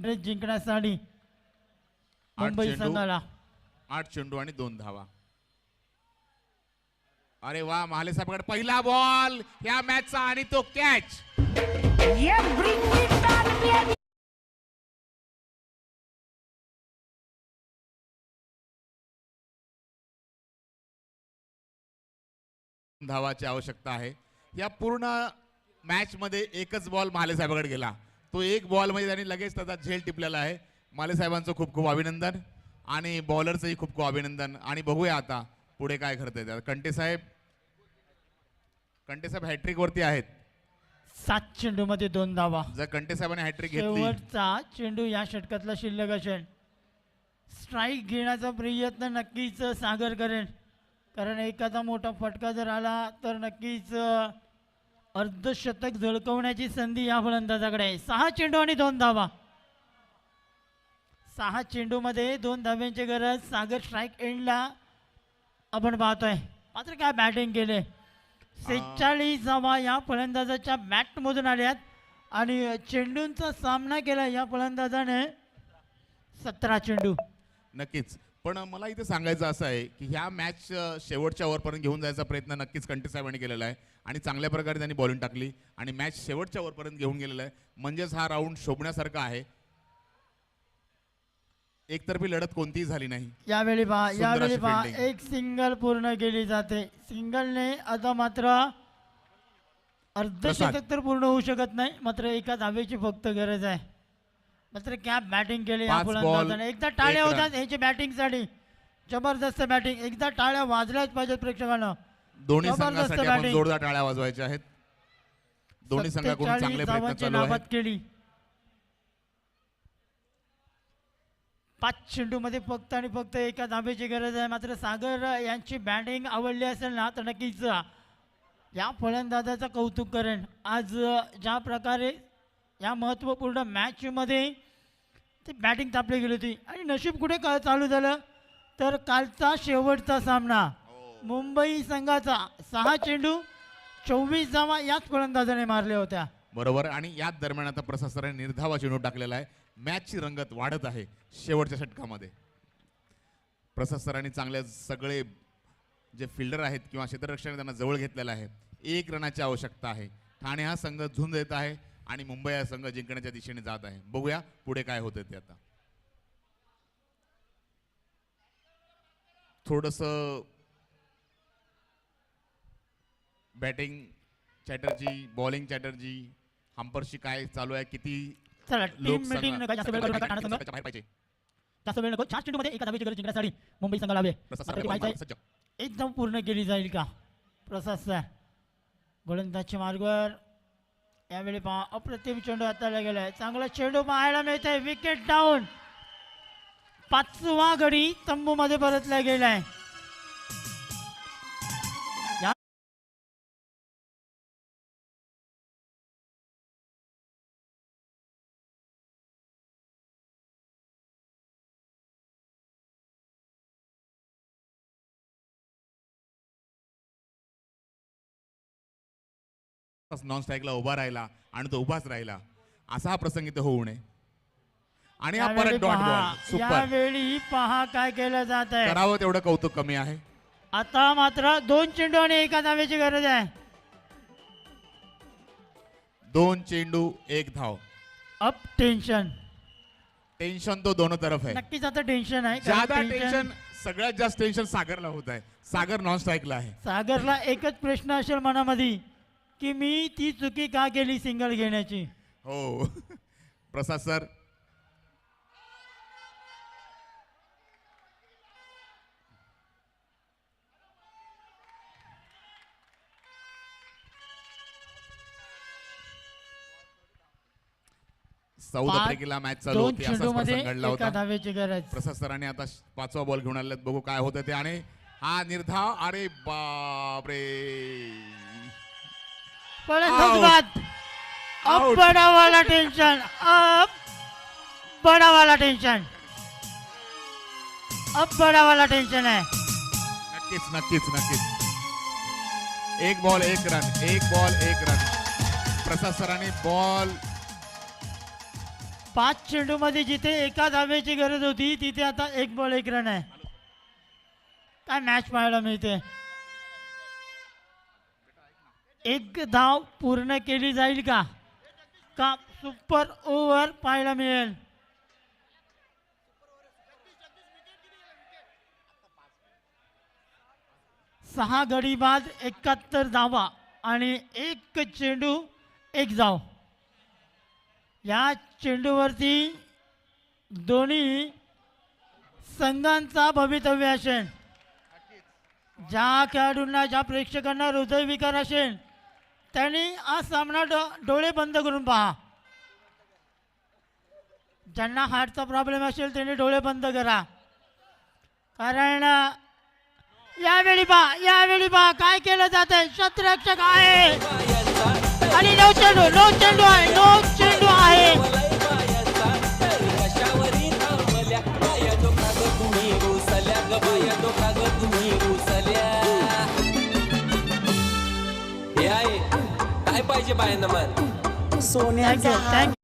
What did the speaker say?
जिंकण्यासाठी मुंबई संघाला 8 चेंडू आणि 2 धावा. अरे वा, महाले साहेबांकडे पहिला बॉल या मॅचचा आणि तो कॅच. धावाची आवश्यकता आहे. या पूर्ण मॅच मध्ये एकच बॉल महाले साहेबांकडे गेला. तो एक बॉल मध्ये त्यांनी लगेच त्याचा झेल टिपलेला आहे. महाले साहेबांचं खूप खूप अभिनंदन आणि बॉलरचंही खूप खूप अभिनंदन. आणि बघूया आता पुढे काय घडतंय. कंटे साहेब हॅट्रिक वरती आहेत. 7 चेंडू मध्ये 2 धावा. जर कंटे साहेबांनी हॅट्रिक घेतली, शेवटचा चेंडू या षटकातला शिल्लक असेल. स्ट्राईक घेण्याचा प्रयत्न नक्कीच सागर करेल, कारण एखादा मोठा फटका जर आला तर नक्कीच अर्धशतक झळकवण्याची संधी या फलंदाजाकडे आहे. 6 चेंडू आणि 2 धावा. 6 चेंडू मध्ये 2 धाव्यांची गरज. सागर स्ट्राईक एंडला आपण पाहतोय. मात्र काय बॅटिंग केले. 46 धावा या फलंदाजाच्या बॅट मधून आल्यात आणि चेंडूंचा सामना केला या फलंदाजाने. 17 चेंडू. नक्कीच. पण मला इथे सांगायचं असं आहे की ह्या मॅच शेवटच्या ओव्हरपर्यंत घेऊन जायचा प्रयत्न नक्कीच कंटे साहेबांनी केलेला आहे आणि चांगल्या प्रकारे त्यांनी बॉलिंग टाकली आणि मॅच शेवटच्या ओव्हरपर्यंत घेऊन गेलेला आहे. म्हणजेच हा राऊंड शोभण्यासारखा आहे. एकतर्फी लढत कोणतीही झाली नाही. यावेळी सुंदर पहा अशी एक सिंगल पूर्ण केली जाते. सिंगलने आता मात्र अर्धशतक तर पूर्ण होऊ शकत नाही, मात्र एका धावेची फक्त गरज आहे. मात्र क्या बॅटिंग केली या 5 बॉल, फलंदाजाने. एकदा टाळ्या 1 होतात ह्याची बॅटिंगसाठी. जबरदस्त बॅटिंग. एकदा टाळ्या वाजल्याच पाहिजेत प्रेक्षकांना. दोन्ही जबरदस्त संघासाठी आपण batting. जोरदार टाळ्या वाजवायच्या आहेत. दोन्ही संघाकडून 47 चांगले प्रयत्न धावांची चालू नाबाद आहेत. केली. 5 चेंडू मध्ये फक्त आणि फक्त एका धाब्याची गरज आहे. मात्र सागर यांची बॅटिंग आवडली असेल ना तर नक्कीच या फलंदाजाचं कौतुक करेन. आज ज्या प्रकारे या महत्त्वपूर्ण मॅच मध्ये ती बॅटिंग तापली गेली होती आणि नशीब कुठे चालू झालं तर कालचा शेवटचा सामना मुंबई संघाचा 6 चेंडू 24 धावा याच फलंदाजाने मारल्या होत्या. बरोबर. आणि याच दरम्यान आता प्रशासनाने निर्धावा चेंडू टाकलेला आहे. मॅचची रंगत वाढत आहे शेवटच्या षटकामध्ये. प्रशासनाने चांगले सगळे जे फिल्डर आहेत किंवा क्षेत्ररक्षकाने त्यांना जवळ घेतलेला आहे. 1 रनाची आवश्यकता आहे. ठाणे हा संघ झुंज देत आहे आणि मुंबई हा संघ जिंकण्याच्या दिशेने जात आहे. बघूया पुढे काय होतं ते. आता थोडस बॅटिंग चॅटर्जी, बॉलिंग चॅटर्जी, हंपरशी काय चालू आहे, किती चला लोक टीम मीटिंग नका जास्त वेळ करू नका. ठाणे संघ बाहेर पाहिजे. जास्त वेळ नको. 4 चेंडू मध्ये एका धावेची गरज जिंकण्यासाठी मुंबई संघाला हवे. सज्ज. एकदम पूर्ण केली जाईल का प्रशासन. गोलंदाजची मार्गवर यावेळी पहा अप्रतिम चेंडू हाताला गेलाय. चांगला चेंडू पाहायला मिळतोय. Wicket down. 5वा गडी तंबू मध्ये परतला गेलाय. नॉन स्ट्राईकला उभा राहिला आणि तो उभाच राहिला. असा हा प्रसंग इथे होऊ नये. आणि हा परत डॉट बॉल. सुपर. यावेळी पहा काय केलं जात आहे. करावं तेवढं कौतुक कमी आहे. आता मात्र 2 चेंडू आणि एका धावेची गरज आहे. 2 चेंडू 1 धाव. Up tension. टेन्शन तो दोनों तरफ है. नक्कीच आता टेन्शन आहे. कारण ज्यादा टेन्शन, सगळ्यात जास्त टेन्शन सागरला होत आहे. सागर नॉन स्ट्राईकला आहे. सागरला एकच प्रश्न असेल मनामध्ये की मी ती चुकी का केली सिंगल घेण्याची. हो. प्रसाद सर, साऊथ आफ्रिकेला मॅच चालू 2 होती. असाच चेंडू मध्ये प्रसंग घडला एका होता. धावेची गरज. प्रसाद सरांनी आता 5वा बॉल घेऊन आलेत. बघू काय होतं ते. आणि हा निर्धाव. अरे बापरे. फलंदाज बाद. अब बड़ा वाला टेंशन. अब बड़ा वाला टेंशन. अब बड़ा वाला टेंशन है. नक्कीच नक्कीच नक्कीच. 1 ball 1 run. 1 ball 1 run. Prasad सरांनी बॉल 5 चेंडूमध्ये जिथे एका धावेची गरज होती तिथे आता 1 बॉल 1 रन आहे. काय मॅच पाहायला मिळते. 1 धाव पूर्ण केली जाईल का का सुपर ओव्हर पाहायला मिळेल. सहा गडी बाद 71 धावा आणि 1 चेंडू 1 धाव. या चेंडूवरती दोन्ही संघांचा भवितव्य असेल. ज्या खेळाडूंना ज्या प्रेक्षकांना हृदयविकार असेल त्यांनी हा सामना डोळे बंद करून पहा. ज्यांना हार्टचा प्रॉब्लेम असेल त्यांनी डोळे बंद करा. कारण यावेळी पहा काय केलं जात आहे. शतरक्षक आहे आणि नो चेंडू आहे. काय पाहिजे बायांना मन थँक्यू.